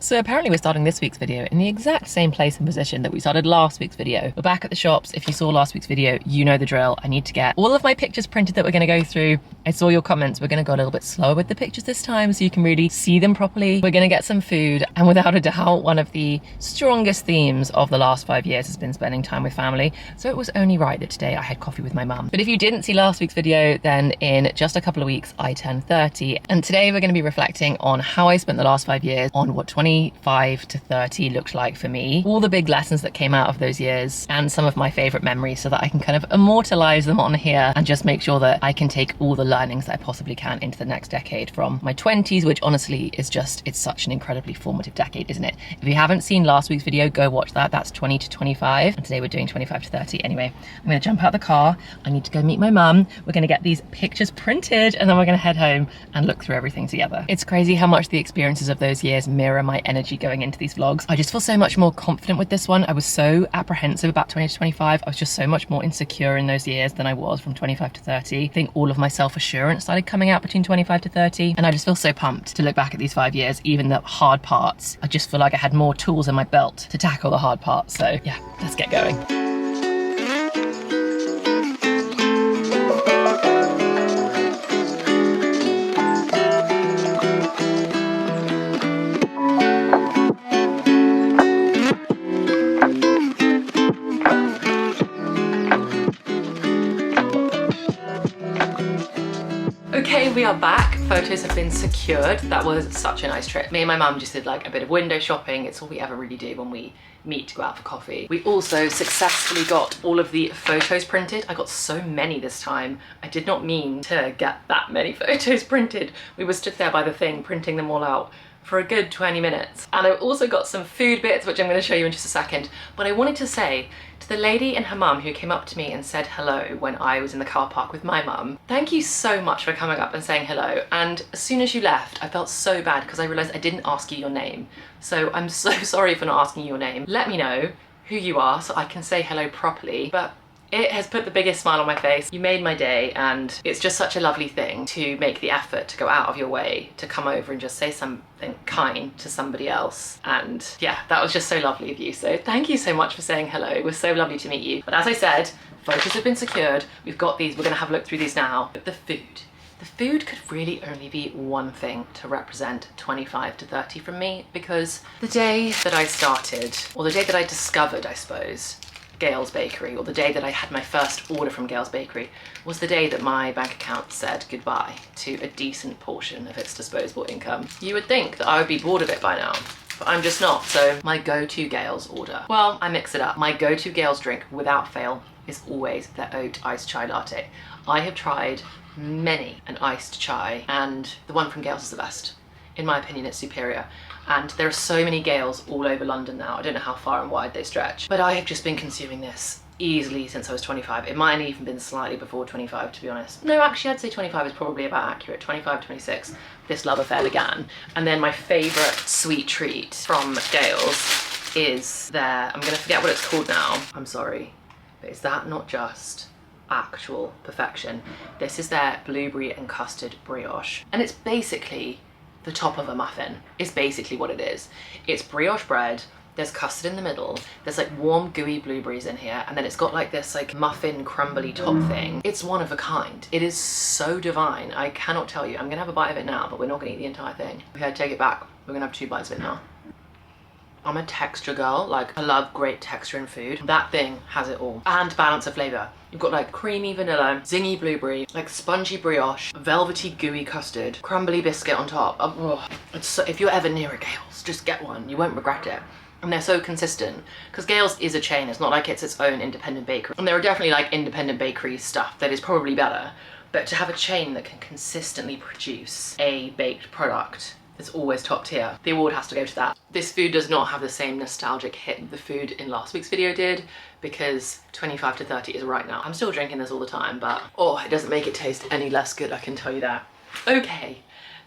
So apparently we're starting this week's video in the exact same place and position that we started last week's video. We're back at the shops. If you saw last week's video, you know the drill. I need to get all of my pictures printed that we're gonna go through. I saw your comments. We're gonna go a little bit slower with the pictures this time so you can really see them properly. We're gonna get some food, and without a doubt, one of the strongest themes of the last 5 years has been spending time with family. So it was only right that today I had coffee with my mum. But if you didn't see last week's video, then in just a couple of weeks, I turn 30. And today we're gonna be reflecting on how I spent the last 5 years, on what 25 to 30 looked like for me, all the big lessons that came out of those years, and some of my favorite memories so that I can kind of immortalize them on here and just make sure that I can take all the learnings that I possibly can into the next decade from my 20s, which honestly is just, it's such an incredibly formative decade, isn't it? If you haven't seen last week's video, go watch that. That's 20 to 25. And today we're doing 25 to 30. Anyway, I'm gonna jump out the car. I need to go meet my mum. We're gonna get these pictures printed and then we're gonna head home and look through everything together. It's crazy how much the experiences of those years mirror my energy going into these vlogs. I just feel so much more confident with this one. I was so apprehensive about 20 to 25. I was just so much more insecure in those years than I was from 25 to 30. I think all of my self-assurance started coming out between 25 to 30. And I just feel so pumped to look back at these 5 years, even the hard parts. I just feel like I had more tools in my belt to tackle the hard parts. So yeah, let's get going. Okay, we are back. Photos have been secured. That was such a nice trip. Me and my mum just did like a bit of window shopping. It's all we ever really do when we meet to go out for coffee. We also successfully got all of the photos printed. I got so many this time. I did not mean to get that many photos printed. We were stood there by the thing printing them all out for a good 20 minutes. And I also got some food bits, which I'm gonna show you in just a second. But I wanted to say to the lady and her mum who came up to me and said hello when I was in the car park with my mum, thank you so much for coming up and saying hello. And as soon as you left, I felt so bad because I realized I didn't ask you your name. So I'm so sorry for not asking your name. Let me know who you are so I can say hello properly. But it has put the biggest smile on my face. You made my day, and it's just such a lovely thing to make the effort to go out of your way to come over and just say something kind to somebody else. And yeah, that was just so lovely of you. So thank you so much for saying hello. It was so lovely to meet you. But as I said, photos have been secured. We've got these, we're gonna have a look through these now. But the food could really only be one thing to represent 25 to 30 from me, because the day that I started, or the day that I discovered, I suppose, Gales Bakery, or the day that I had my first order from Gales Bakery, was the day that my bank account said goodbye to a decent portion of its disposable income. You would think that I would be bored of it by now, but I'm just not. So my go-to Gales order, well, I mix it up. My go-to Gales drink, without fail, is always their oat iced chai latte. I have tried many an iced chai, and the one from Gales is the best. In my opinion, it's superior. And there are so many Gales all over London now. I don't know how far and wide they stretch, but I have just been consuming this easily since I was 25. It might have even been slightly before 25, to be honest. No, actually, I'd say 25 is probably about accurate. 25, 26, this love affair began. And then my favorite sweet treat from Gales is their, I'm gonna forget what it's called now. I'm sorry, but is that not just actual perfection? This is their blueberry and custard brioche. And it's basically the top of a muffin, is basically what it is. It's brioche bread, there's custard in the middle, there's like warm gooey blueberries in here, and then it's got like this like muffin crumbly top thing. It's one of a kind. It is so divine. I cannot tell you. I'm gonna have a bite of it now, but we're not gonna eat the entire thing. Okay, take it back. We're gonna have 2 bites of it now. I'm a texture girl. Like, I love great texture in food. That thing has it all. And balance of flavor. You've got like creamy vanilla, zingy blueberry, like spongy brioche, velvety gooey custard, crumbly biscuit on top. Oh, it's so, if you're ever near a Gales, just get one. You won't regret it. And they're so consistent, because Gales is a chain. It's not like it's its own independent bakery. And there are definitely like independent bakery stuff that is probably better, but to have a chain that can consistently produce a baked product that's always top tier, the award has to go to that. This food does not have the same nostalgic hit the food in last week's video did, because 25 to 30 is right now. I'm still drinking this all the time, but oh, it doesn't make it taste any less good, I can tell you that. Okay,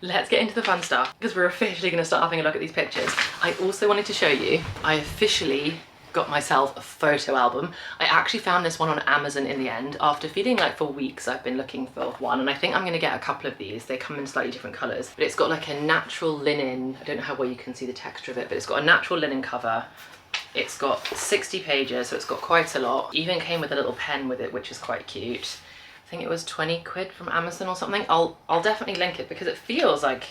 let's get into the fun stuff, because we're officially gonna start having a look at these pictures. I also wanted to show you, I officially got myself a photo album. I actually found this one on Amazon in the end after feeling like for weeks I've been looking for one, and I think I'm gonna get a couple of these. They come in slightly different colors, but it's got like a natural linen, I don't know how well you can see the texture of it, but it's got a natural linen cover. It's got 60 pages, so it's got quite a lot. Even came with a little pen with it, which is quite cute. I think it was 20 quid from Amazon or something. I'll definitely link it because it feels like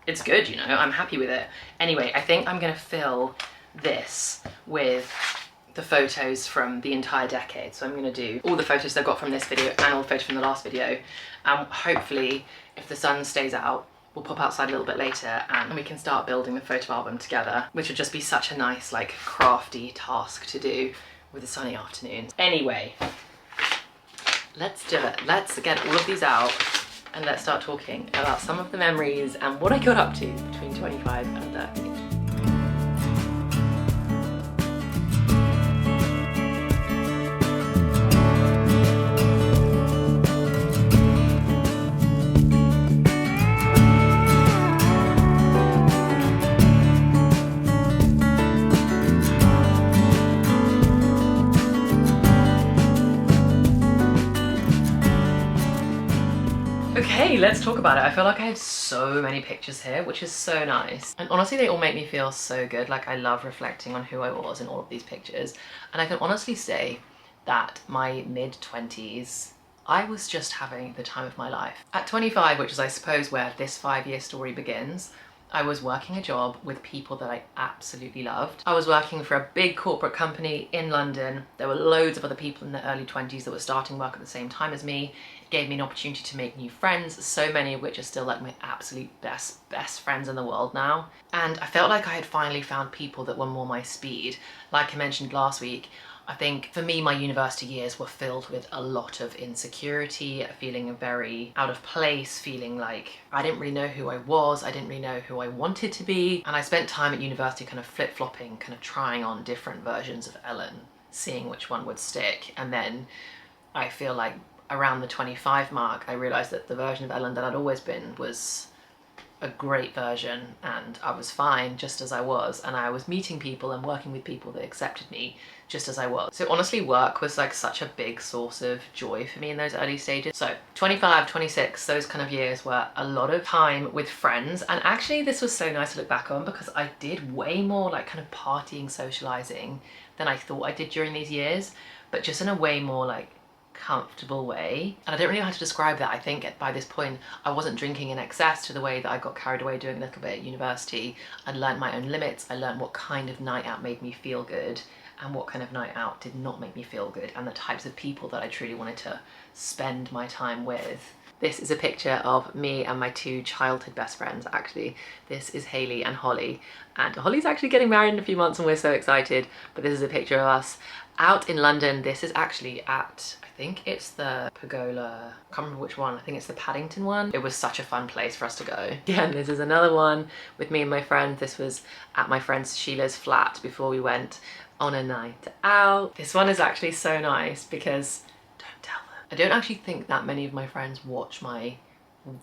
it's good, you know, I'm happy with it. Anyway, I think I'm gonna fill this with the photos from the entire decade. So I'm gonna do all the photos I've got from this video and all the photos from the last video. And hopefully, if the sun stays out, we'll pop outside a little bit later and we can start building the photo album together, which would just be such a nice, like, crafty task to do with a sunny afternoon. Anyway, let's do it. Let's get all of these out and let's start talking about some of the memories and what I got up to between 25 and 30. Okay, let's talk about it. I feel like I have so many pictures here, which is so nice. And honestly, they all make me feel so good. Like, I love reflecting on who I was in all of these pictures. And I can honestly say that my mid-20s, I was just having the time of my life. At 25, which is I suppose where this 5-year story begins, I was working a job with people that I absolutely loved. I was working for a big corporate company in London. There were loads of other people in their early 20s that were starting work at the same time as me. It gave me an opportunity to make new friends, so many of which are still like my absolute best friends in the world now. And I felt like I had finally found people that were more my speed. Like I mentioned last week, I think for me, my university years were filled with a lot of insecurity, feeling very out of place, feeling like I didn't really know who I was, I didn't really know who I wanted to be. And I spent time at university kind of flip-flopping, kind of trying on different versions of Ellen, seeing which one would stick. And then I feel like around the 25 mark, I realized that the version of Ellen that I'd always been was a great version, and I was fine just as I was, and I was meeting people and working with people that accepted me just as I was. So honestly, work was like such a big source of joy for me in those early stages. So 25, 26, those kind of years were a lot of time with friends, and actually this was so nice to look back on because I did way more like kind of partying, socializing than I thought I did during these years, but just in a way more like comfortable way. And I don't really know how to describe that. I think by this point I wasn't drinking in excess to the way that I got carried away doing a little bit at university. I'd learned my own limits. I learned what kind of night out made me feel good and what kind of night out did not make me feel good, and the types of people that I truly wanted to spend my time with. This is a picture of me and my two childhood best friends, actually. This is Hayley and Holly, and Holly's actually getting married in a few months and we're so excited, but this is a picture of us out in London. This is actually at, I think it's the Pergola, I can't remember which one, I think it's the Paddington one. It was such a fun place for us to go. Yeah, and this is another one with me and my friend. This was at my friend Sheila's flat before we went on a night out. This one is actually so nice because, don't tell them, I don't actually think that many of my friends watch my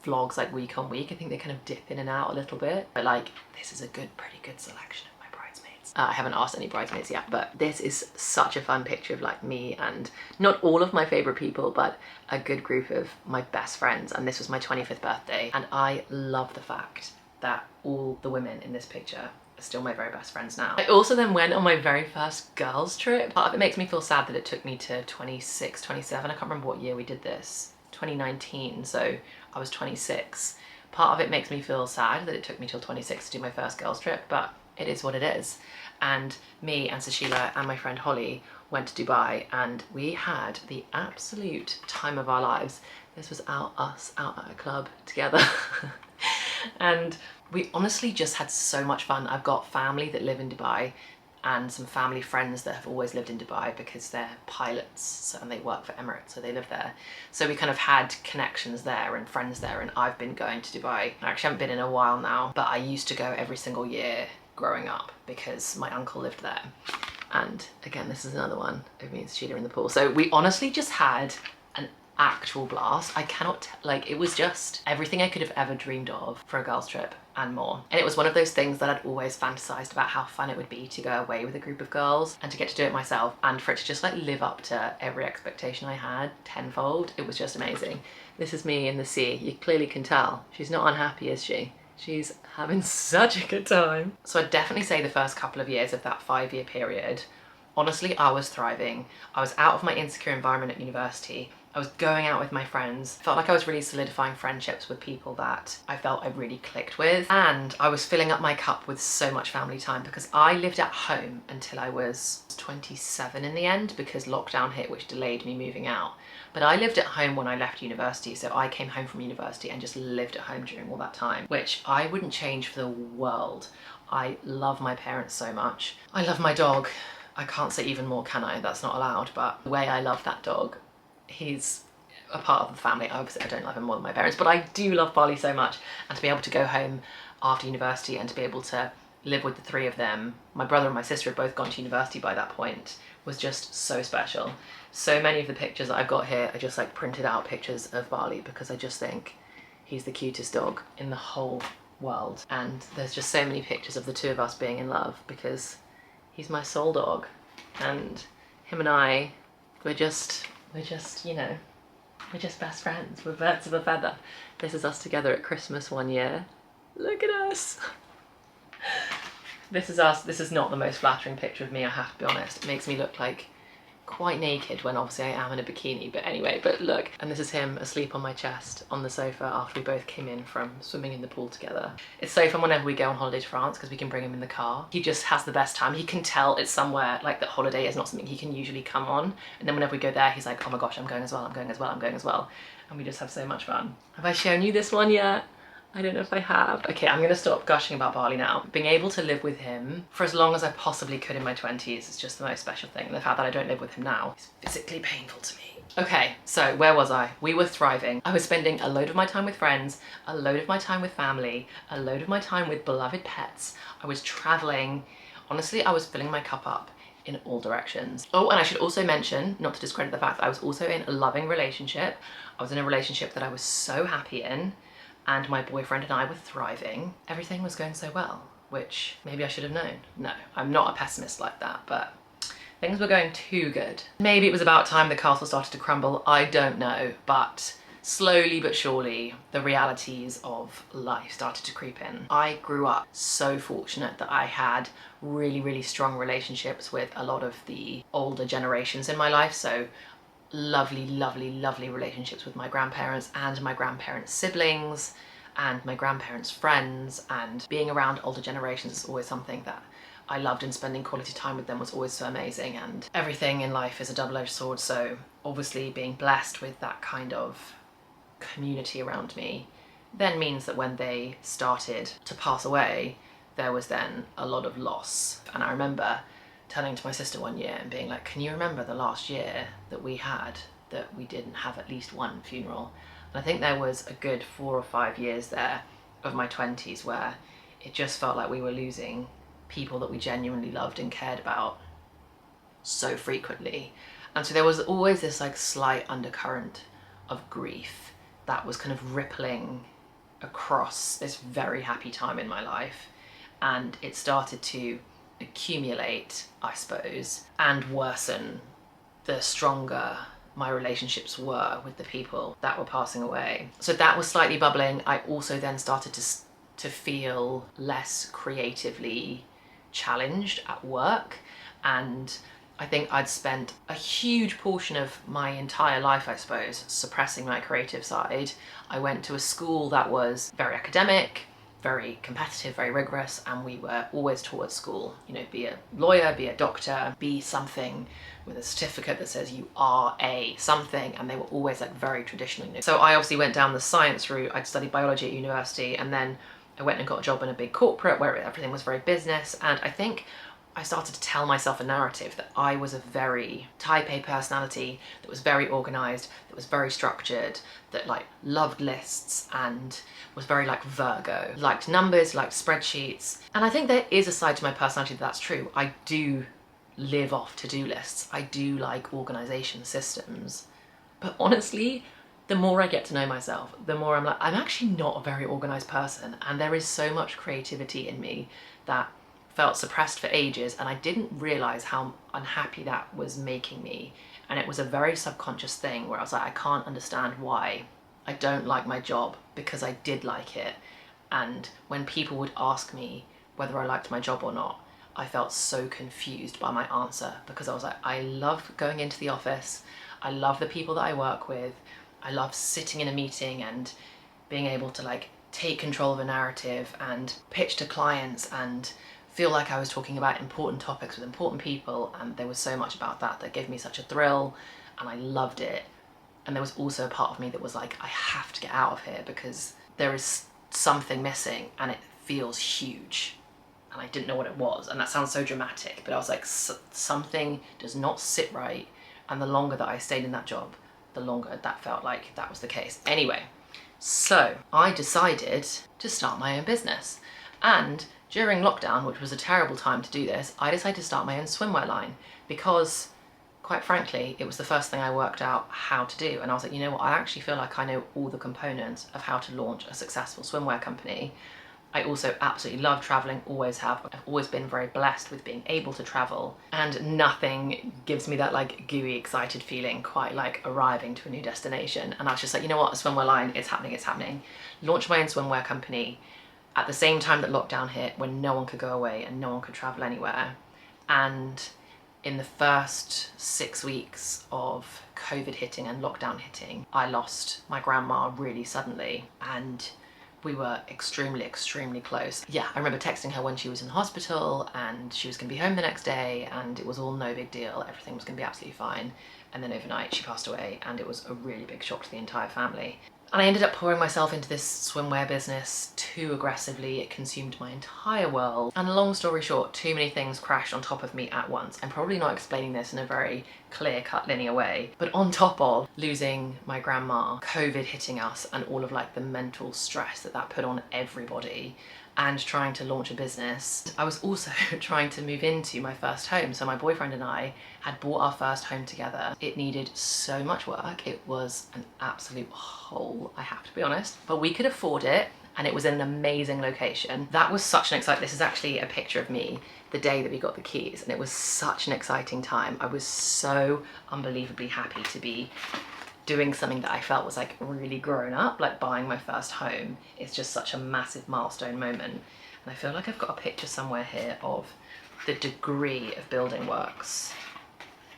vlogs like week on week. I think they kind of dip in and out a little bit, but like this is a pretty good selection of my bridesmaids. I haven't asked any bridesmaids yet, but this is such a fun picture of like me and not all of my favorite people, but a good group of my best friends. And this was my 25th birthday, and I love the fact that all the women in this picture are still my very best friends now. I also then went on my very first girls trip. Part of it makes me feel sad that it took me to 26, 27. I can't remember what year we did this. 2019, so I was 26. Part of it makes me feel sad that it took me till 26 to do my first girls trip, but it is what it is. And me and Sushila and my friend Holly went to Dubai, and we had the absolute time of our lives. This was us out at a club together. And we honestly just had so much fun. I've got family that live in Dubai and some family friends that have always lived in Dubai because they're pilots and they work for Emirates, so they live there. So we kind of had connections there and friends there, and I've been going to Dubai. I actually haven't been in a while now, but I used to go every single year growing up because my uncle lived there. And again, this is another one of me and Sheila in the pool. So we honestly just had an actual blast. I cannot, like, it was just everything I could have ever dreamed of for a girls trip and more. And it was one of those things that I'd always fantasized about how fun it would be to go away with a group of girls and to get to do it myself, and for it to just like live up to every expectation I had tenfold. It was just amazing. This is me in the sea. You clearly can tell. She's not unhappy, is she? She's having such a good time. So I'd definitely say the first couple of years of that 5-year period, honestly, I was thriving. I was out of my insecure environment at university. I was going out with my friends. Felt like I was really solidifying friendships with people that I felt I really clicked with. And I was filling up my cup with so much family time, because I lived at home until I was 27 in the end, because lockdown hit, which delayed me moving out. But I lived at home when I left university, so I came home from university and just lived at home during all that time, which I wouldn't change for the world. I love my parents so much. I love my dog. I can't say even more, can I? That's not allowed, but the way I love that dog, he's a part of the family. Obviously I don't love him more than my parents, but I do love Barley so much. And to be able to go home after university and to be able to live with the 3 of them, my brother and my sister had both gone to university by that point, was just so special. So many of the pictures that I've got here are just like printed out pictures of Barley, because I just think he's the cutest dog in the whole world. And there's just so many pictures of the 2 of us being in love, because he's my soul dog, and him and I, we're just, you know, we're just best friends. We're birds of a feather. This is us together at Christmas one year. Look at us. This is us. This is not the most flattering picture of me, I have to be honest. It makes me look like quite naked when obviously I am in a bikini, but anyway, but look. And this is him asleep on my chest on the sofa after we both came in from swimming in the pool together. It's so fun whenever we go on holiday to France, because we can bring him in the car. He just has the best time. He can tell it's somewhere, like that holiday is not something he can usually come on. And then whenever we go there, he's like, oh my gosh, I'm going as well, I'm going as well, I'm going as well. And we just have so much fun. Have I shown you this one yet? I don't know if I have. Okay, I'm gonna stop gushing about Barley now. Being able to live with him for as long as I possibly could in my 20s is just the most special thing. And the fact that I don't live with him now is physically painful to me. Okay, so where was I? We were thriving. I was spending a load of my time with friends, a load of my time with family, a load of my time with beloved pets. I was traveling. Honestly, I was filling my cup up in all directions. Oh, and I should also mention, not to discredit the fact that I was also in a loving relationship. I was in a relationship that I was so happy in, and my boyfriend and I were thriving. Everything was going so well, which maybe I should have known. No, I'm not a pessimist like that, but things were going too good. Maybe it was about time the castle started to crumble, I don't know, but slowly but surely the realities of life started to creep in. I grew up so fortunate that I had really, really strong relationships with a lot of the older generations in my life, so lovely, lovely, lovely relationships with my grandparents and my grandparents' siblings and my grandparents' friends, and being around older generations is always something that I loved, and spending quality time with them was always so amazing. And everything in life is a double-edged sword, so obviously being blessed with that kind of community around me then means that when they started to pass away, there was then a lot of loss. And I remember turning to my sister one year and being like, can you remember the last year that we had that we didn't have at least one funeral? And I think there was a good 4 or 5 years there of my 20s where it just felt like we were losing people that we genuinely loved and cared about so frequently. And so there was always this like slight undercurrent of grief that was kind of rippling across this very happy time in my life. And it started to accumulate, I suppose, and worsen the stronger my relationships were with the people that were passing away. So that was slightly bubbling. I also then started to feel less creatively challenged at work, and I think I'd spent a huge portion of my entire life, I suppose, suppressing my creative side. I went to a school that was very academic, very competitive, very rigorous, and we were always taught at school, you know, be a lawyer, be a doctor, be something with a certificate that says you are a something, and they were always like very traditional. You know. So I obviously went down the science route. I'd studied biology at university, and then I went and got a job in a big corporate where everything was very business, and I think I started to tell myself a narrative that I was a very type A personality, that was very organised, that was very structured, that like loved lists and was very like Virgo, liked numbers, liked spreadsheets. And I think there is a side to my personality that's true. I do live off to-do lists. I do like organisation systems, But honestly, the more I get to know myself, the more I'm like, I'm actually not a very organized person, and there is so much creativity in me that felt suppressed for ages, and I didn't realize how unhappy that was making me. And it was a very subconscious thing where I was like, I can't understand why I don't like my job, because I did like it. And when people would ask me whether I liked my job or not, I felt so confused by my answer, because I was like, I love going into the office, I love the people that I work with, I love sitting in a meeting and being able to like take control of a narrative and pitch to clients and feel like I was talking about important topics with important people, and there was so much about that that gave me such a thrill, and I loved it. And there was also a part of me that was like, I have to get out of here because there is something missing and it feels huge. And I didn't know what it was, and that sounds so dramatic, but I was like, something does not sit right. And the longer that I stayed in that job, the longer that felt like that was the case. Anyway, so I decided to start my own business. And during lockdown, which was a terrible time to do this, I decided to start my own swimwear line because, quite frankly, it was the first thing I worked out how to do. And I was like, you know what, I actually feel like I know all the components of how to launch a successful swimwear company. I also absolutely love traveling, always have. I've always been very blessed with being able to travel, and nothing gives me that like gooey, excited feeling quite like arriving to a new destination. And I was just like, you know what, a swimwear line, it's happening, it's happening. Launch my own swimwear company at the same time that lockdown hit, when no one could go away and no one could travel anywhere. And in the first 6 weeks of COVID hitting and lockdown hitting, I lost my grandma really suddenly, and we were extremely, extremely close. Yeah, I remember texting her when she was in hospital and she was gonna be home the next day, and it was all no big deal, everything was gonna be absolutely fine. And then overnight she passed away, and it was a really big shock to the entire family. And I ended up pouring myself into this swimwear business too aggressively. It consumed my entire world. And long story short, too many things crashed on top of me at once. I'm probably not explaining this in a very clear-cut, linear way, but on top of losing my grandma, COVID hitting us, and all of like the mental stress that that put on everybody, and trying to launch a business, I was also trying to move into my first home. So my boyfriend and I had bought our first home together. It needed so much work. It was an absolute hole, I have to be honest, but we could afford it, and it was in an amazing location. That was such an exciting, this is actually a picture of me the day that we got the keys, and it was such an exciting time. I was so unbelievably happy to be doing something that I felt was like really grown up, like buying my first home. It's just such a massive milestone moment. And I feel like I've got a picture somewhere here of the degree of building works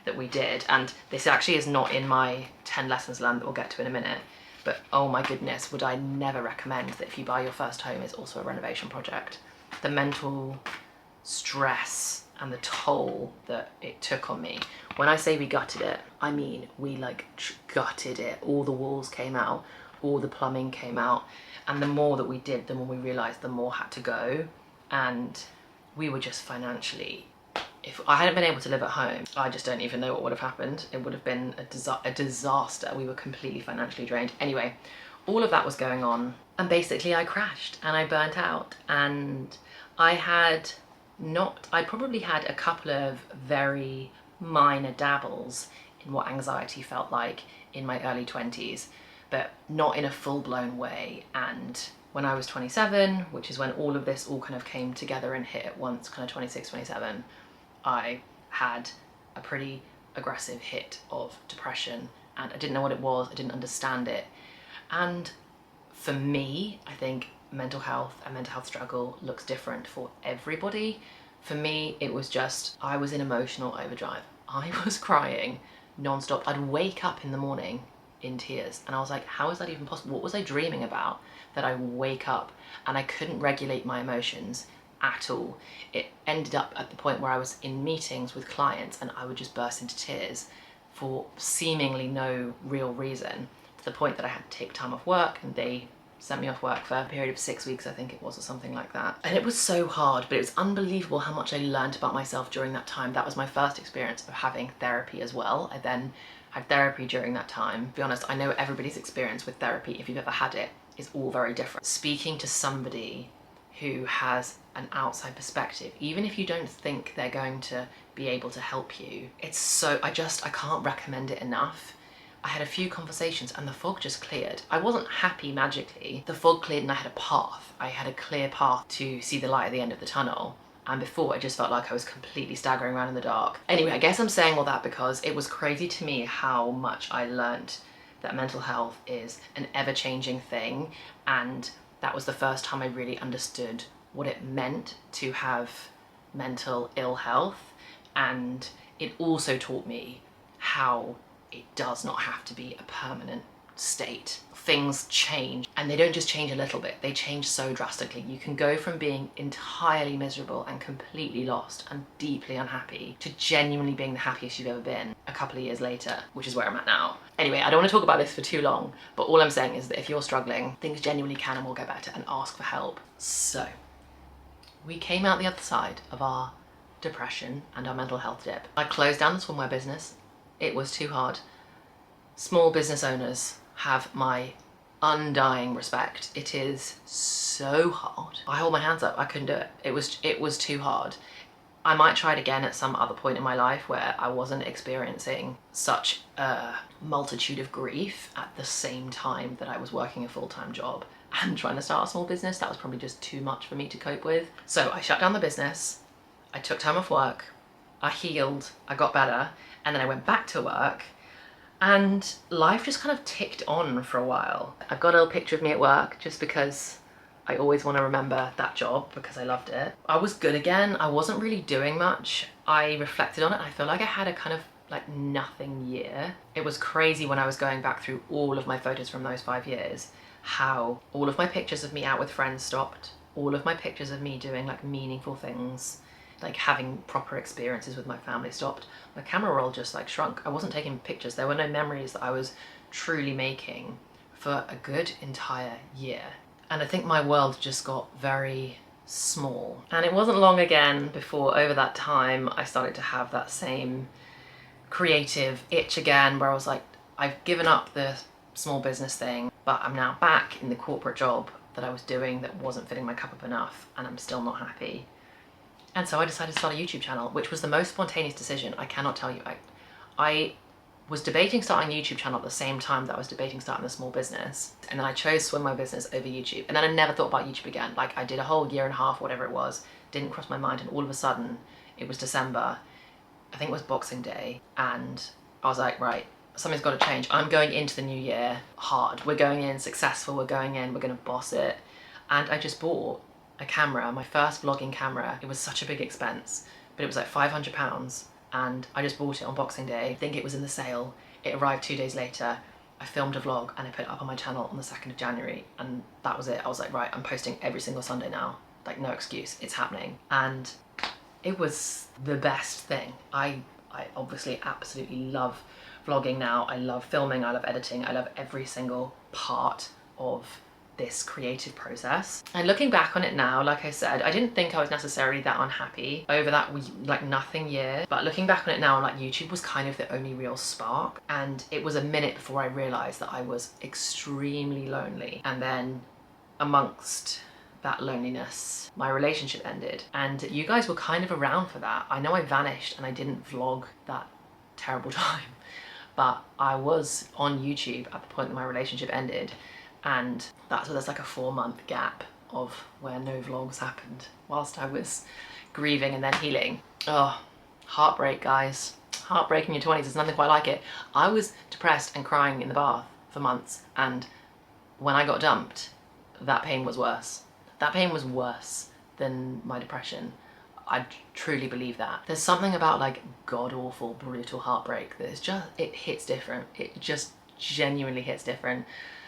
that we did. And this actually is not in my 10 lessons learned that we'll get to in a minute, but oh my goodness, would I never recommend that if you buy your first home, it's also a renovation project. The mental stress and the toll that it took on me. When I say we gutted it, I mean we like gutted it. All the walls came out, all the plumbing came out, and the more that we did, the more we realized the more had to go. And we were just financially, if I hadn't been able to live at home, I just don't even know what would have happened. It would have been a disaster. We were completely financially drained. Anyway, all of that was going on, and basically I crashed and I burnt out, and I probably had a couple of very minor dabbles in what anxiety felt like in my early 20s, but not in a full-blown way. And when I was 27, which is when all of this all kind of came together and hit at once, kind of 26, 27, I had a pretty aggressive hit of depression, and I didn't know what it was, I didn't understand it. And for me, I think mental health and mental health struggle looks different for everybody. For me, it was just, I was in emotional overdrive. I was crying nonstop. I'd wake up in the morning in tears, and I was like, how is that even possible? What was I dreaming about that I wake up and I couldn't regulate my emotions at all? It ended up at the point where I was in meetings with clients and I would just burst into tears for seemingly no real reason, to the point that I had to take time off work, and they sent me off work for a period of 6 weeks, I think it was, or something like that. And it was so hard, but it was unbelievable how much I learned about myself during that time. That was my first experience of having therapy as well. I then had therapy during that time. To be honest, I know everybody's experience with therapy, if you've ever had it, is all very different. Speaking to somebody who has an outside perspective, even if you don't think they're going to be able to help you, it's so, I can't recommend it enough. I had a few conversations and the fog just cleared. I wasn't happy magically. The fog cleared and I had a path. I had a clear path to see the light at the end of the tunnel. And before, I just felt like I was completely staggering around in the dark. Anyway, I guess I'm saying all that because it was crazy to me how much I learned that mental health is an ever-changing thing, and that was the first time I really understood what it meant to have mental ill health. And it also taught me how it does not have to be a permanent state. Things change, and they don't just change a little bit, they change so drastically. You can go from being entirely miserable and completely lost and deeply unhappy to genuinely being the happiest you've ever been a couple of years later, which is where I'm at now. Anyway, I don't want to talk about this for too long, but all I'm saying is that if you're struggling, things genuinely can and will get better, and ask for help. So, we came out the other side of our depression and our mental health dip. I closed down the swimwear business. It was too hard. Small business owners have my undying respect. It is so hard. I hold my hands up, I couldn't do it. It was too hard. I might try it again at some other point in my life where I wasn't experiencing such a multitude of grief at the same time that I was working a full-time job and trying to start a small business. That was probably just too much for me to cope with. So I shut down the business, I took time off work, I healed, I got better, and then I went back to work, and life just kind of ticked on for a while. I've got a little picture of me at work just because I always want to remember that job because I loved it. I was good again. I wasn't really doing much. I reflected on it and I feel like I had a kind of like nothing year. It was crazy when I was going back through all of my photos from those 5 years, how all of my pictures of me out with friends stopped. All of my pictures of me doing like meaningful things, like having proper experiences with my family stopped. My camera roll just like shrunk. I wasn't taking pictures. There were no memories that I was truly making for a good entire year. And I think my world just got very small. And it wasn't long again before over that time I started to have that same creative itch again where I was like, I've given up the small business thing, but I'm now back in the corporate job that I was doing that wasn't filling my cup up enough, and I'm still not happy. And so I decided to start a YouTube channel, which was the most spontaneous decision. I cannot tell you. I was debating starting a YouTube channel at the same time that I was debating starting a small business. And then I chose swimwear business over YouTube. And then I never thought about YouTube again. Like I did a whole year and a half, whatever it was, didn't cross my mind. And all of a sudden it was December. I think it was Boxing Day. And I was like, right, something's got to change. I'm going into the new year hard. We're going in successful. We're going in, we're going to boss it. And I just bought a camera, my first vlogging camera. It was such a big expense, but it was like £500, and I just bought it on Boxing Day. I think it was in the sale. It arrived 2 days later. I filmed a vlog and I put it up on my channel on the 2nd of January, and that was it. I was like, right, I'm posting every single Sunday now. Like, no excuse, it's happening. And it was the best thing. I obviously absolutely love vlogging now. I love filming, I love editing, I love every single part of this creative process. And looking back on it now, like I said, I didn't think I was necessarily that unhappy over that like nothing year, but looking back on it now, like YouTube was kind of the only real spark. And it was a minute before I realized that I was extremely lonely. And then amongst that loneliness, my relationship ended, and you guys were kind of around for that. I know I vanished and I didn't vlog that terrible time, but I was on YouTube at the point that my relationship ended. And that's where there's like a 4-month gap of where no vlogs happened whilst I was grieving and then healing. Oh, heartbreak, guys. Heartbreak in your 20s, there's nothing quite like it. I was depressed and crying in the bath for months, and when I got dumped, that pain was worse. That pain was worse than my depression. I truly believe that. There's something about like god-awful, brutal heartbreak that is just, it hits different. It just genuinely hits different.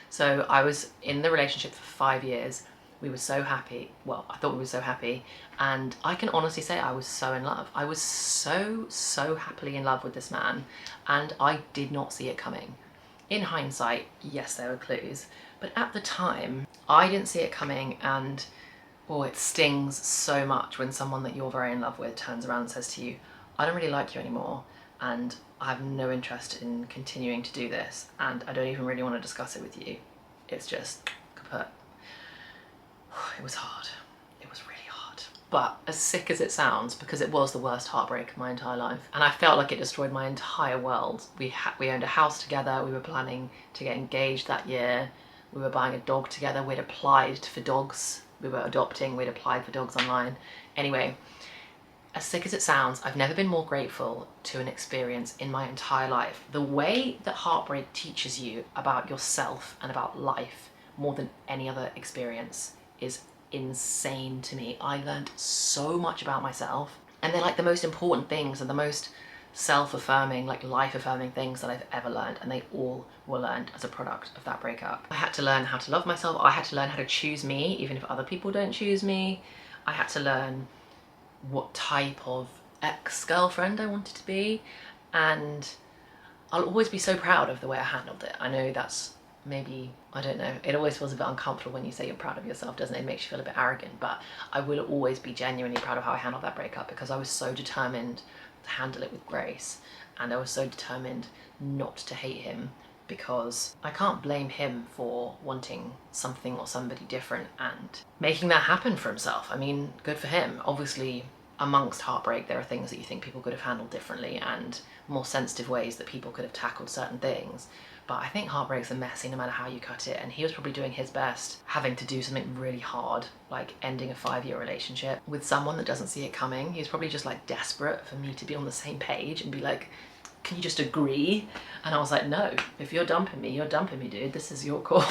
So I was in the relationship for 5 years. We were so happy. Well, I thought we were so happy. And I can honestly say I was so in love. I was so happily in love with this man. And I did not see it coming. In hindsight, yes, there were clues. But at the time, I didn't see it coming. And oh, it stings so much when someone that you're very in love with turns around and says to you, I don't really like you anymore. And I have no interest in continuing to do this, and I don't even really want to discuss it with you. It's just kaput. It was hard. It was really hard. But as sick as it sounds, because it was the worst heartbreak of my entire life, and I felt like it destroyed my entire world. We owned a house together, we were planning to get engaged that year, we were buying a dog together, we'd applied for dogs, we were adopting, we'd applied for dogs online. Anyway, as sick as it sounds, I've never been more grateful to an experience in my entire life. The way that heartbreak teaches you about yourself and about life more than any other experience is insane to me. I learned so much about myself, and they're like the most important things and the most self-affirming, like life-affirming things that I've ever learned, and they all were learned as a product of that breakup. I had to learn how to love myself. I had to learn how to choose me, even if other people don't choose me. I had to learn what type of ex-girlfriend I wanted to be, and I'll always be so proud of the way I handled it. I know that's maybe, I don't know, it always feels a bit uncomfortable when you say you're proud of yourself, doesn't it? It makes you feel a bit arrogant, but I will always be genuinely proud of how I handled that breakup, because I was so determined to handle it with grace, and I was so determined not to hate him, because I can't blame him for wanting something or somebody different and making that happen for himself. I mean, good for him. Obviously, amongst heartbreak, there are things that you think people could have handled differently and more sensitive ways that people could have tackled certain things. But I think heartbreaks are messy no matter how you cut it, and he was probably doing his best, having to do something really hard, like ending a 5-year relationship with someone that doesn't see it coming. He was probably just like desperate for me to be on the same page and be like, can you just agree? And I was like, no, if you're dumping me, you're dumping me, dude. This is your call.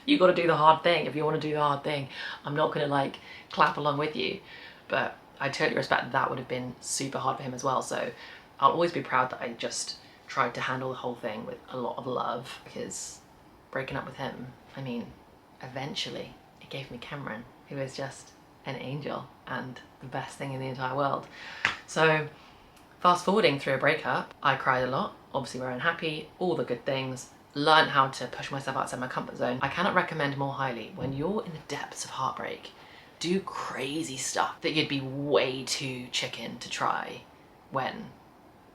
You got to do the hard thing. If you want to do the hard thing, I'm not going to like clap along with you. But I totally respect that would have been super hard for him as well. So I'll always be proud that I just tried to handle the whole thing with a lot of love, because breaking up with him, I mean, eventually it gave me Cameron, who is just an angel and the best thing in the entire world. So fast forwarding through a breakup, I cried a lot, obviously we're unhappy, all the good things, learned how to push myself outside my comfort zone. I cannot recommend more highly, when you're in the depths of heartbreak, do crazy stuff that you'd be way too chicken to try when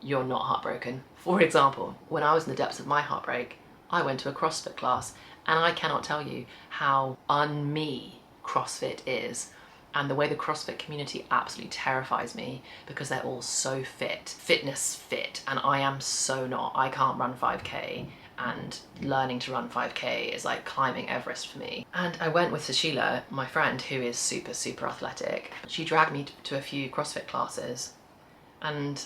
you're not heartbroken. For example, when I was in the depths of my heartbreak, I went to a CrossFit class, and I cannot tell you how un-me CrossFit is. And the way the CrossFit community absolutely terrifies me, because they're all so fit, fitness fit, and I am so not. I can't run 5k, and learning to run 5k is like climbing Everest for me. And I went with Sushila, my friend, who is super, super athletic. She dragged me to a few CrossFit classes, and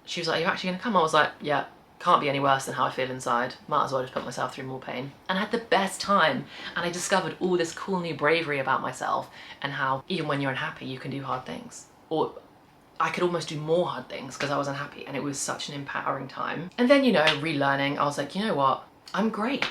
she was like, are you actually gonna come? I was like, yeah, can't be any worse than how I feel inside. Might as well just put myself through more pain. And I had the best time, and I discovered all this cool new bravery about myself, and how even when you're unhappy, you can do hard things. Or I could almost do more hard things because I was unhappy, and it was such an empowering time. And then, you know, relearning, I was like, you know what? I'm great.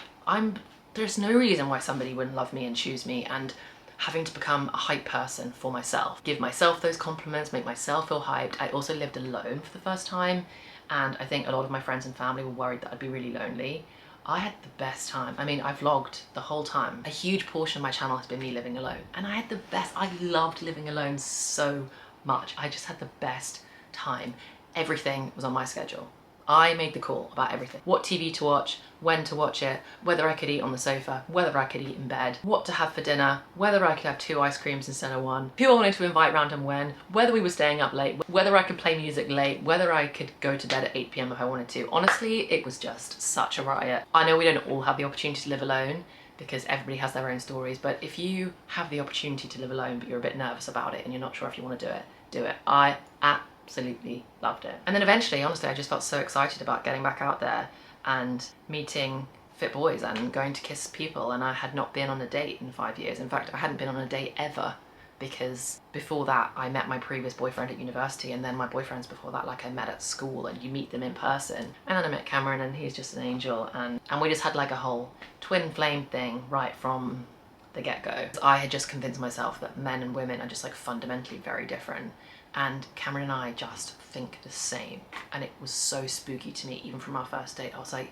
There's no reason why somebody wouldn't love me and choose me, and having to become a hype person for myself. Give myself those compliments, make myself feel hyped. I also lived alone for the first time, and I think a lot of my friends and family were worried that I'd be really lonely. I had the best time. I mean, I vlogged the whole time. A huge portion of my channel has been me living alone, and I had the best. I loved living alone so much. I just had the best time. Everything was on my schedule. I made the call about everything. What TV to watch, when to watch it, whether I could eat on the sofa, whether I could eat in bed, what to have for dinner, whether I could have 2 ice creams instead of 1, who I wanted to invite round and when, whether we were staying up late, whether I could play music late, whether I could go to bed at 8 p.m. if I wanted to. Honestly, it was just such a riot. I know we don't all have the opportunity to live alone, because everybody has their own stories, but if you have the opportunity to live alone but you're a bit nervous about it and you're not sure if you want to do it, do it. I absolutely loved it. And then eventually, honestly, I just felt so excited about getting back out there and meeting fit boys and going to kiss people, and I had not been on a date in 5 years. In fact, I hadn't been on a date ever, because before that I met my previous boyfriend at university, and then my boyfriends before that, like, I met at school, and you meet them in person. And then I met Cameron, and he's just an angel, and we just had like a whole twin flame thing right from the get-go. I had just convinced myself that men and women are just like fundamentally very different, and Cameron and I just think the same, and it was so spooky to me. Even from our first date, I was like,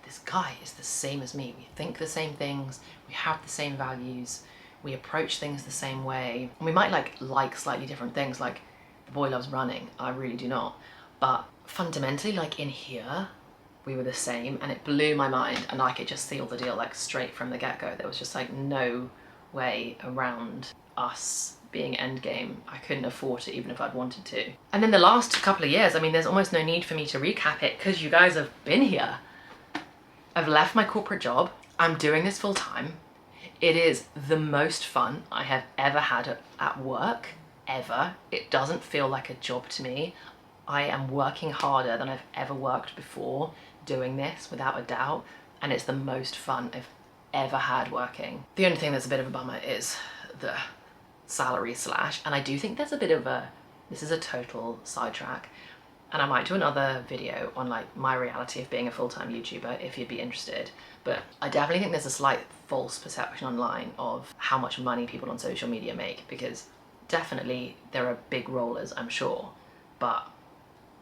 this guy is the same as me. We think the same things, we have the same values, we approach things the same way, and we might like slightly different things. Like, the boy loves running, I really do not, but fundamentally, like, in here we were the same, and it blew my mind, and I could just seal the deal like straight from the get-go. There was just like no way around us being endgame. I couldn't afford it even if I'd wanted to. And then the last couple of years, I mean, there's almost no need for me to recap it because you guys have been here. I've left my corporate job. I'm doing this full time. It is the most fun I have ever had at work, ever. It doesn't feel like a job to me. I am working harder than I've ever worked before doing this, without a doubt. And it's the most fun I've ever had working. The only thing that's a bit of a bummer is the salary slash, and I do think there's a bit of a, this is a total sidetrack, and I might do another video on like my reality of being a full-time YouTuber if you'd be interested, but I definitely think there's a slight false perception online of how much money people on social media make, because definitely there are big rollers, I'm sure, but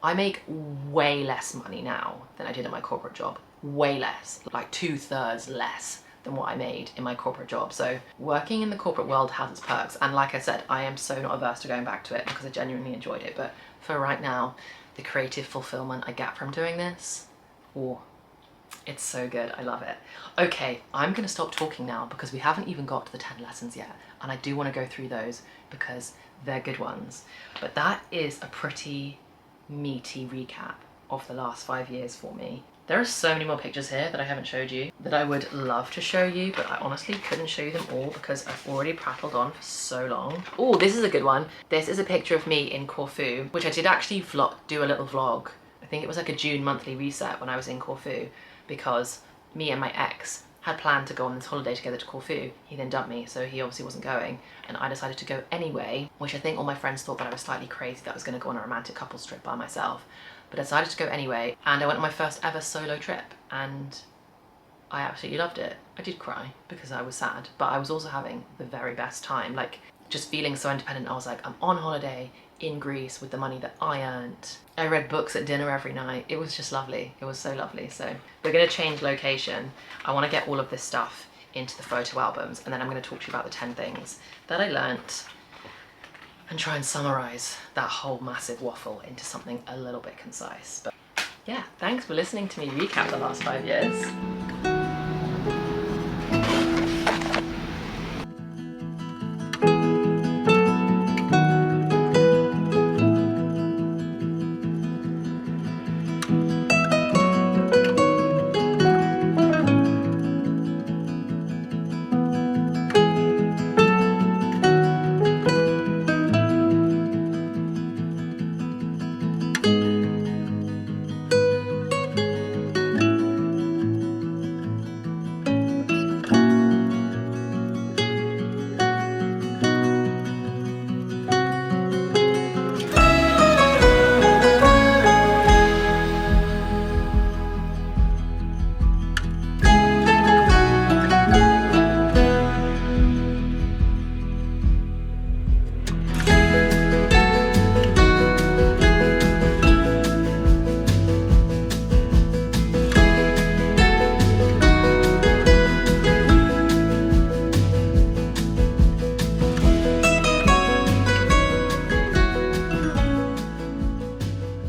I make way less money now than I did at my corporate job. Way less, like 2/3 less than what I made in my corporate job. So working in the corporate world has its perks, and like I said, I am so not averse to going back to it because I genuinely enjoyed it. But for right now, the creative fulfillment I get from doing this, oh, it's so good. I love it. Okay, I'm gonna stop talking now because we haven't even got to the 10 lessons yet, and I do want to go through those because they're good ones. But that is a pretty meaty recap of the last 5 years for me. There are so many more pictures here that I haven't showed you that I would love to show you, but I honestly couldn't show you them all because I've already prattled on for so long. Oh, this is a good one. This is a picture of me in Corfu, which I did actually do a little vlog. I think it was like a June monthly reset when I was in Corfu, because me and my ex had planned to go on this holiday together to Corfu. He then dumped me, so he obviously wasn't going, and I decided to go anyway, which I think all my friends thought that I was slightly crazy that I was going to go on a romantic couples trip by myself. But I decided to go anyway, and I went on my first ever solo trip, and I absolutely loved it. I did cry because I was sad, but I was also having the very best time, like just feeling so independent. I was like, I'm on holiday in Greece with the money that I earned. I read books at dinner every night. It was just lovely. It was so lovely. So we're gonna change location. I wanna get all of this stuff into the photo albums, and then I'm gonna talk to you about the 10 things that I learnt and try and summarize that whole massive waffle into something a little bit concise. But yeah, thanks for listening to me recap the last 5 years.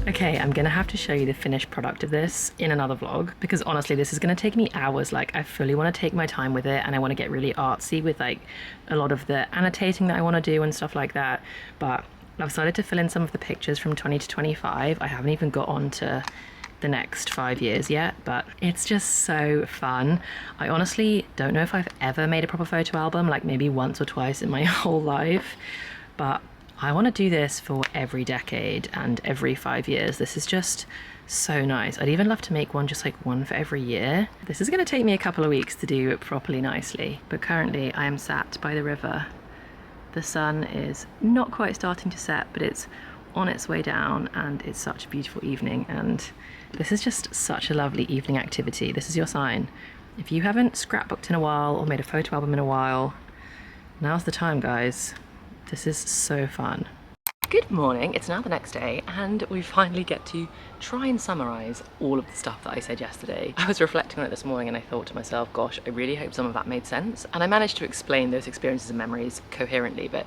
Okay, I'm gonna have to show you the finished product of this in another vlog, because honestly this is gonna take me hours. Like, I fully want to take my time with it, and I want to get really artsy with like a lot of the annotating that I want to do and stuff like that. But I've started to fill in some of the pictures from 20 to 25. I haven't even got on to the next 5 years yet, but it's just so fun. I honestly don't know if I've ever made a proper photo album, like maybe once or twice in my whole life, but I want to do this for every decade and every 5 years. This is just so nice. I'd even love to make one, just like one for every year. This is going to take me a couple of weeks to do it properly nicely, but currently I am sat by the river. The sun is not quite starting to set, but it's on its way down, and it's such a beautiful evening, and this is just such a lovely evening activity. This is your sign. If you haven't scrapbooked in a while or made a photo album in a while, now's the time, guys. This is so fun. Good morning, it's now the next day, and we finally get to try and summarize all of the stuff that I said yesterday. I was reflecting on it this morning and I thought to myself, gosh, I really hope some of that made sense. And I managed to explain those experiences and memories coherently, but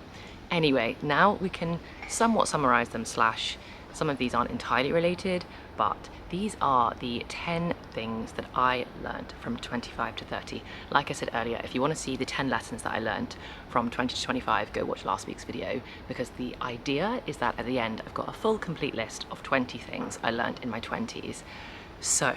anyway, now we can somewhat summarize them slash Some of these aren't entirely related, but these are the 10 things that I learned from 25 to 30. Like I said earlier, if you want to see the 10 lessons that I learned from 20 to 25, go watch last week's video, because the idea is that at the end I've got a full complete list of 20 things I learned in my 20s. So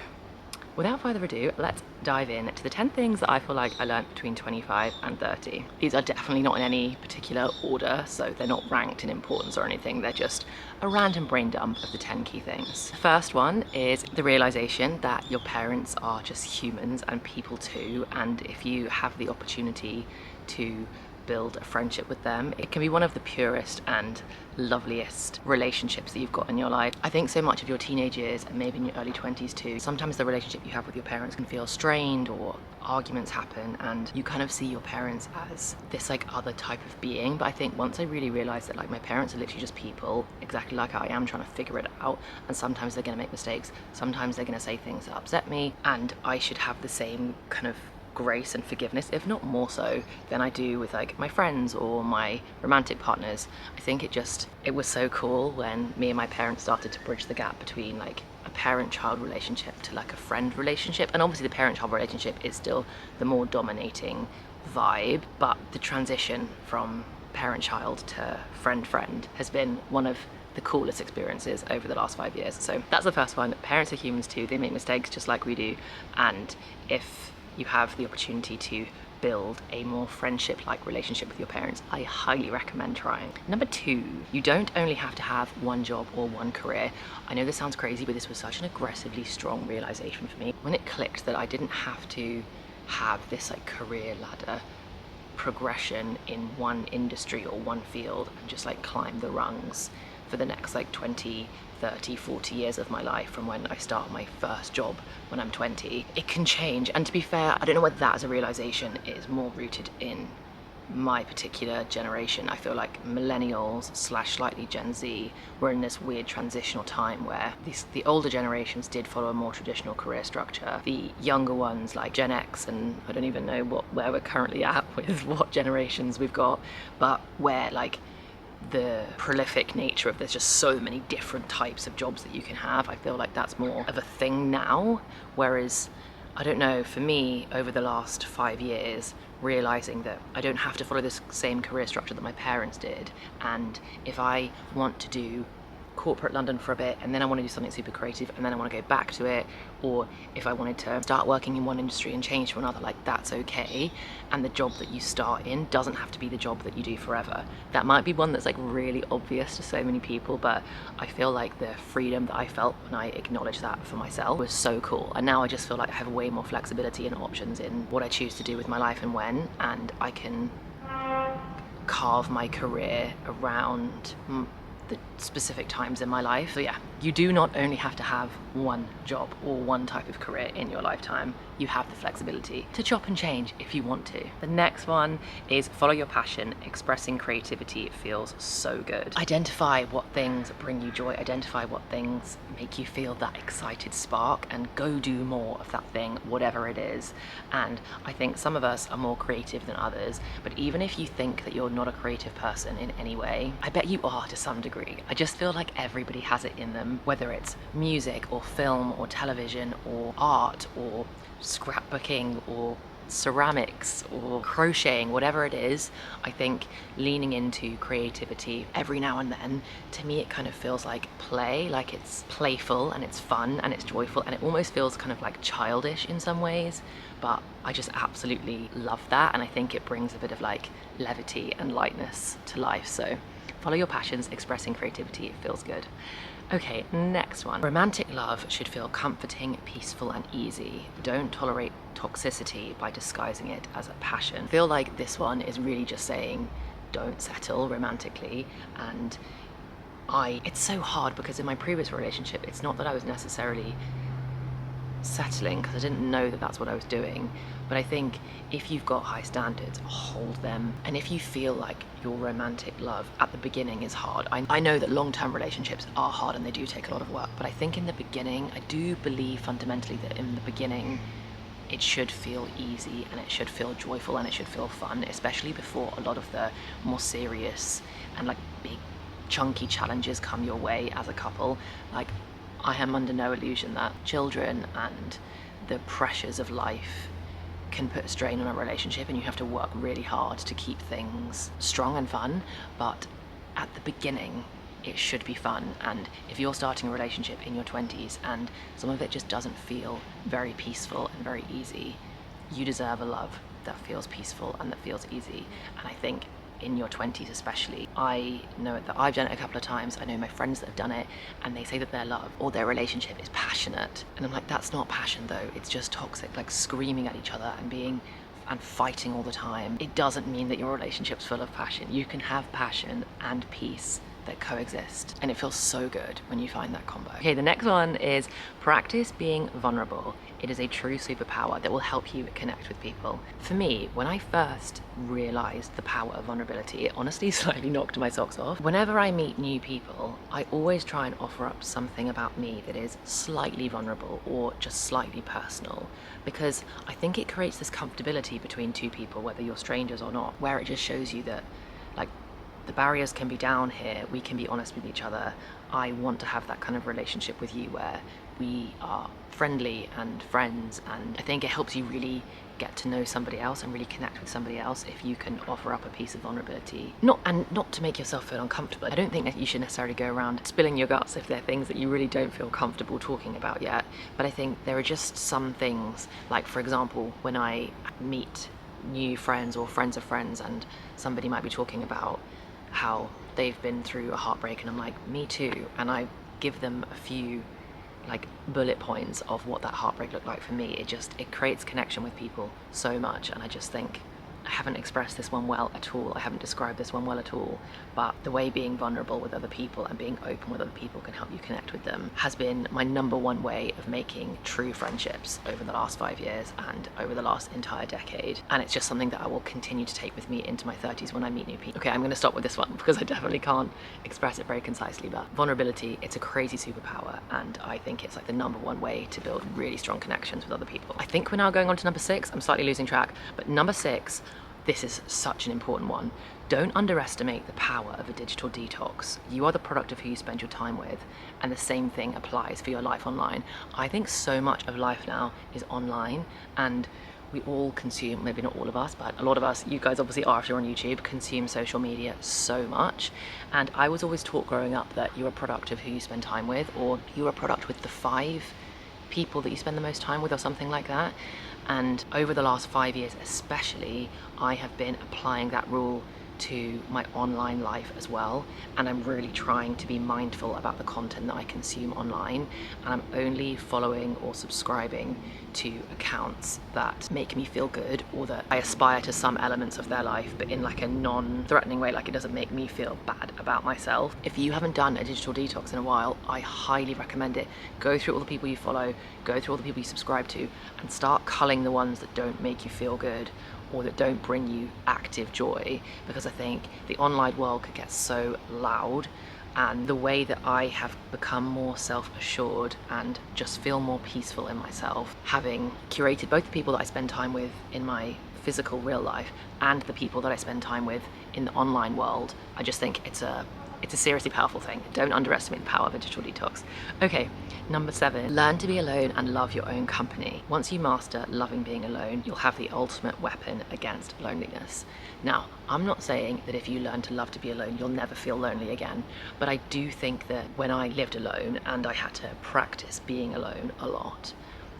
without further ado, let's dive in to the 10 things that I feel like I learned between 25 and 30. These are definitely not in any particular order, so they're not ranked in importance or anything. They're just a random brain dump of the 10 key things. The first one is the realization that your parents are just humans and people too, and if you have the opportunity to build a friendship with them, it can be one of the purest and loveliest relationships that you've got in your life. I think so much of your teenage years and maybe in your early 20s too, sometimes the relationship you have with your parents can feel strained or arguments happen and you kind of see your parents as this like other type of being. But I think once I really realized that like my parents are literally just people exactly like I am, trying to figure it out, and sometimes they're going to make mistakes, sometimes they're going to say things that upset me, and I should have the same kind of grace and forgiveness, if not more so, than I do with like my friends or my romantic partners. I think it was so cool when me and my parents started to bridge the gap between like a parent-child relationship to like a friend relationship. And obviously the parent-child relationship is still the more dominating vibe, but the transition from parent-child to friend-friend has been one of the coolest experiences over the last 5 years. So that's the first one. Parents are humans too, they make mistakes just like we do, and if you have the opportunity to build a more friendship-like relationship with your parents, I highly recommend trying. Number 2, you don't only have to have one job or one career. I know this sounds crazy, but this was such an aggressively strong realization for me when it clicked that I didn't have to have this like career ladder progression in one industry or one field and just like climb the rungs for the next like 20, 30, 40 years of my life from when I start my first job when I'm 20. It can change, and to be fair, I don't know whether that as a realization is more rooted in my particular generation. I feel like millennials / slightly Gen Z were in this weird transitional time where the older generations did follow a more traditional career structure. The younger ones like Gen X, and I don't even know where we're currently at with what generations we've got, but where like the prolific nature of there's just so many different types of jobs that you can have. I feel like that's more of a thing now, whereas I don't know, for me over the last 5 years, realizing that I don't have to follow this same career structure that my parents did, and if I want to do corporate London for a bit and then I want to do something super creative and then I want to go back to it, or if I wanted to start working in one industry and change to another, like that's okay. And the job that you start in doesn't have to be the job that you do forever. That might be one that's like really obvious to so many people, but I feel like the freedom that I felt when I acknowledged that for myself was so cool. And now I just feel like I have way more flexibility and options in what I choose to do with my life and when, and I can carve my career around the specific times in my life. So yeah, you do not only have to have one job or one type of career in your lifetime, you have the flexibility to chop and change if you want to. The next one is follow your passion. Expressing creativity feels so good. Identify what things bring you joy, identify what things make you feel that excited spark, and go do more of that thing, whatever it is. And I think some of us are more creative than others, but even if you think that you're not a creative person in any way, I bet you are to some degree. I just feel like everybody has it in them, whether it's music or film or television or art or scrapbooking or ceramics or crocheting, whatever it is. I think leaning into creativity every now and then, to me it kind of feels like play, like it's playful and it's fun and it's joyful, and it almost feels kind of like childish in some ways, but I just absolutely love that, and I think it brings a bit of like levity and lightness to life. So follow your passions, expressing creativity, it feels good. Okay, next one. Romantic love should feel comforting, peaceful, and easy. Don't tolerate toxicity by disguising it as a passion. I feel like this one is really just saying don't settle romantically, and it's so hard because in my previous relationship, it's not that I was necessarily settling because I didn't know that that's what I was doing, but I think if you've got high standards, hold them. And if you feel like your romantic love at the beginning is hard, I know that long-term relationships are hard and they do take a lot of work, but I think in the beginning, I do believe fundamentally that in the beginning it should feel easy and it should feel joyful and it should feel fun, especially before a lot of the more serious and like big chunky challenges come your way as a couple. Like, I am under no illusion that children and the pressures of life can put a strain on a relationship, and you have to work really hard to keep things strong and fun. But at the beginning, it should be fun. And if you're starting a relationship in your 20s and some of it just doesn't feel very peaceful and very easy, you deserve a love that feels peaceful and that feels easy. And I think in your 20s especially, I know that I've done it a couple of times. I know my friends that have done it, and they say that their love or their relationship is passionate, and I'm like, that's not passion though, it's just toxic, like screaming at each other and fighting all the time. It doesn't mean that your relationship's full of passion. You can have passion and peace that coexist, and it feels so good when you find that combo. Okay, the next one is practice being vulnerable. It is a true superpower that will help you connect with people. For me, when I first realized the power of vulnerability, it honestly slightly knocked my socks off. Whenever I meet new people, I always try and offer up something about me that is slightly vulnerable or just slightly personal, because I think it creates this comfortability between two people, whether you're strangers or not, where it just shows you that, like, the barriers can be down here, we can be honest with each other. I want to have that kind of relationship with you where we are friendly and friends, and I think it helps you really get to know somebody else and really connect with somebody else if you can offer up a piece of vulnerability. Not to make yourself feel uncomfortable. I don't think that you should necessarily go around spilling your guts if there are things that you really don't feel comfortable talking about yet, but I think there are just some things, like for example, when I meet new friends or friends of friends and somebody might be talking about how they've been through a heartbreak, and I'm like, me too, and I give them a few like bullet points of what that heartbreak looked like for me. It creates connection with people so much, and I just think I haven't expressed this one well at all. I haven't described this one well at all, but the way being vulnerable with other people and being open with other people can help you connect with them has been my #1 way of making true friendships over the last 5 years and over the last entire decade. And it's just something that I will continue to take with me into my 30s when I meet new people. Okay, I'm going to stop with this one because I definitely can't express it very concisely, but vulnerability, it's a crazy superpower, and I think it's like the #1 way to build really strong connections with other people. I think we're now going on to number 6. I'm slightly losing track, but number 6, this is such an important one. Don't underestimate the power of a digital detox. You are the product of who you spend your time with, and the same thing applies for your life online. I think so much of life now is online, and we all consume, maybe not all of us, but a lot of us, you guys obviously are if you're on YouTube, consume social media so much. And I was always taught growing up that you're a product of who you spend time with, or you're a product with the 5 people that you spend the most time with, or something like that. And over the last 5 years especially, I have been applying that rule to my online life as well, and I'm really trying to be mindful about the content that I consume online, and I'm only following or subscribing to accounts that make me feel good, or that I aspire to some elements of their life, but in like a non-threatening way, like it doesn't make me feel bad about myself. If you haven't done a digital detox in a while, I highly recommend it. Go through all the people you follow, go through all the people you subscribe to, and start culling the ones that don't make you feel good or that don't bring you active joy, because I think the online world could get so loud, and the way that I have become more self-assured and just feel more peaceful in myself, having curated both the people that I spend time with in my physical real life and the people that I spend time with in the online world, I just think it's a seriously powerful thing. Don't underestimate the power of a digital detox. Okay, number 7, learn to be alone and love your own company. Once you master loving being alone, you'll have the ultimate weapon against loneliness. Now, I'm not saying that if you learn to love to be alone, you'll never feel lonely again, but I do think that when I lived alone and I had to practice being alone a lot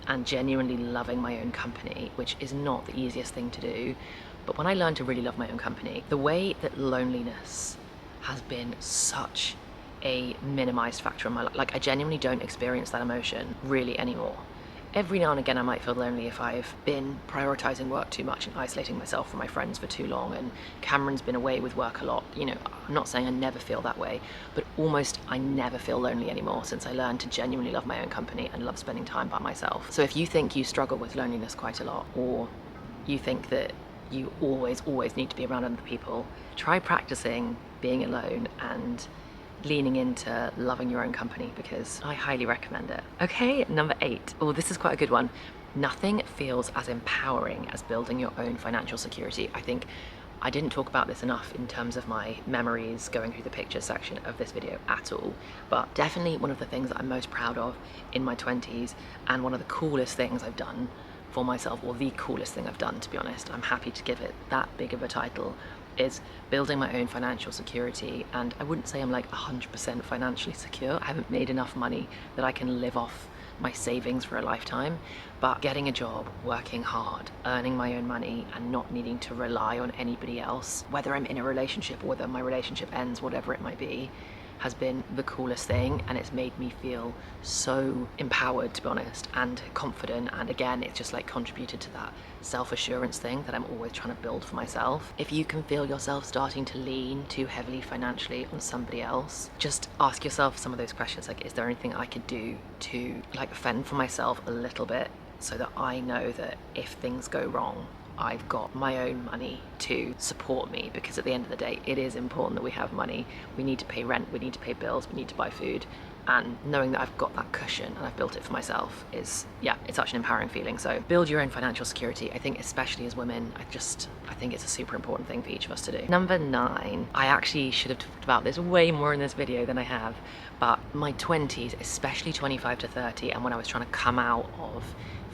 and genuinely loving my own company, which is not the easiest thing to do, but when I learned to really love my own company, the way that loneliness has been such a minimized factor in my life. Like, I genuinely don't experience that emotion really anymore. Every now and again I might feel lonely if I've been prioritizing work too much and isolating myself from my friends for too long, and Cameron's been away with work a lot. You know, I'm not saying I never feel that way, but almost I never feel lonely anymore since I learned to genuinely love my own company and love spending time by myself. So if you think you struggle with loneliness quite a lot, or you think that you always need to be around other people, try practicing being alone and leaning into loving your own company, because I highly recommend it. Okay, number 8. Oh, this is quite a good one. Nothing feels as empowering as building your own financial security. I think I didn't talk about this enough in terms of my memories going through the pictures section of this video at all, but definitely one of the things that I'm most proud of in my 20s, and one of the coolest things I've done for myself, or the coolest thing I've done, to be honest, I'm happy to give it that big of a title, is building my own financial security. And I wouldn't say I'm like 100% financially secure. I haven't made enough money that I can live off my savings for a lifetime, but getting a job, working hard, earning my own money, and not needing to rely on anybody else, whether I'm in a relationship or whether my relationship ends, whatever it might be, has been the coolest thing. And it's made me feel so empowered, to be honest, and confident. And again, it's just like contributed to that self-assurance thing that I'm always trying to build for myself. If you can feel yourself starting to lean too heavily financially on somebody else, just ask yourself some of those questions, like, is there anything I could do to like fend for myself a little bit, so that I know that if things go wrong, I've got my own money to support me. Because at the end of the day, it is important that we have money. We need to pay rent, we need to pay bills, we need to buy food, and knowing that I've got that cushion and I've built it for myself is, yeah, it's such an empowering feeling. So build your own financial security. I think especially as women, I think it's a super important thing for each of us to do. Number 9, I actually should have talked about this way more in this video than I have, but my 20s, especially 25 to 30, and when I was trying to come out of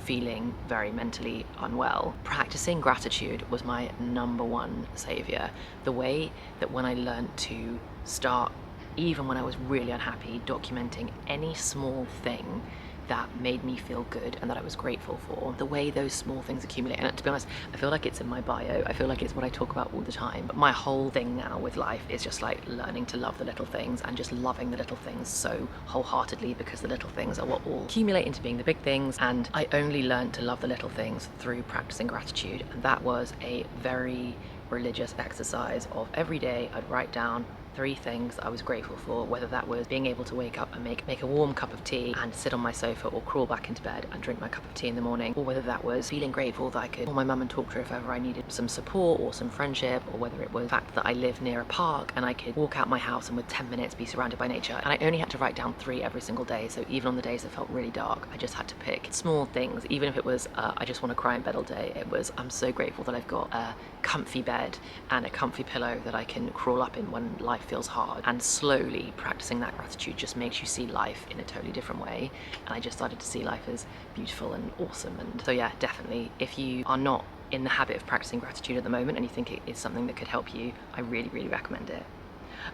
feeling very mentally unwell, practicing gratitude was my number one savior. The way that when I learned to start, even when I was really unhappy, documenting any small thing that made me feel good and that I was grateful for, the way those small things accumulate. And to be honest, I feel like it's in my bio, I feel like it's what I talk about all the time, but my whole thing now with life is just like learning to love the little things, and just loving the little things so wholeheartedly, because the little things are what all accumulate into being the big things. And I only learned to love the little things through practicing gratitude, and that was a very religious exercise of every day I'd write down 3 things I was grateful for, whether that was being able to wake up and make a warm cup of tea and sit on my sofa, or crawl back into bed and drink my cup of tea in the morning, or whether that was feeling grateful that I could call my mum and talk to her if ever I needed some support or some friendship, or whether it was the fact that I live near a park and I could walk out my house and with 10 minutes be surrounded by nature. And I only had to write down 3 every single day, so even on the days that felt really dark, I just had to pick small things. Even if it was I just want to cry in bed all day, it was I'm so grateful that I've got a comfy bed and a comfy pillow that I can crawl up in when life feels hard. And slowly practicing that gratitude just makes you see life in a totally different way, and I just started to see life as beautiful and awesome. And so yeah, definitely, if you are not in the habit of practicing gratitude at the moment and you think it is something that could help you, I really recommend it.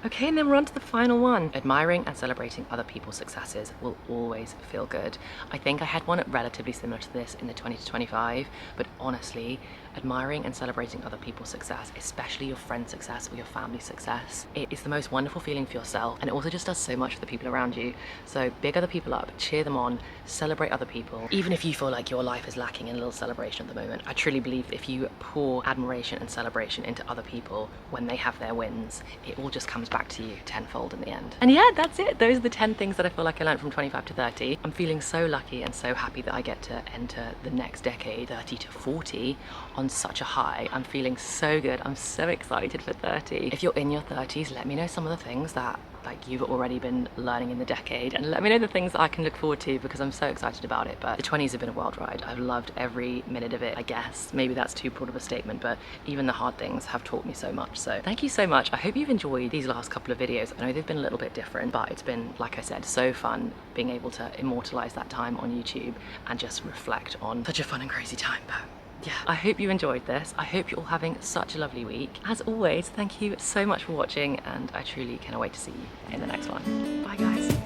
Okay, and then we're on to the final one. Admiring and celebrating other people's successes will always feel good. I think I had one relatively similar to this in the 20 to 25, but honestly, admiring and celebrating other people's success, especially your friend's success or your family's success, it is the most wonderful feeling for yourself, and it also just does so much for the people around you. So big other people up, cheer them on, celebrate other people. Even if you feel like your life is lacking in a little celebration at the moment, I truly believe if you pour admiration and celebration into other people when they have their wins, it all just comes back to you tenfold in the end. And yeah, that's it. Those are the 10 things that I feel like I learned from 25 to 30. I'm feeling so lucky and so happy that I get to enter the next decade, 30 to 40, on such a high. I'm feeling so good. I'm so excited for 30. If you're in your 30s, let me know some of the things that like you've already been learning in the decade, and let me know the things that I can look forward to, because I'm so excited about it. But the 20s have been a wild ride. I've loved every minute of it, I guess. Maybe that's too broad of a statement, but even the hard things have taught me so much. So thank you so much. I hope you've enjoyed these last couple of videos. I know they've been a little bit different, but it's been, like I said, so fun being able to immortalize that time on YouTube and just reflect on such a fun and crazy time. But yeah, I hope you enjoyed this. I hope you're all having such a lovely week. As always, thank you so much for watching, and I truly cannot wait to see you in the next one. Bye guys.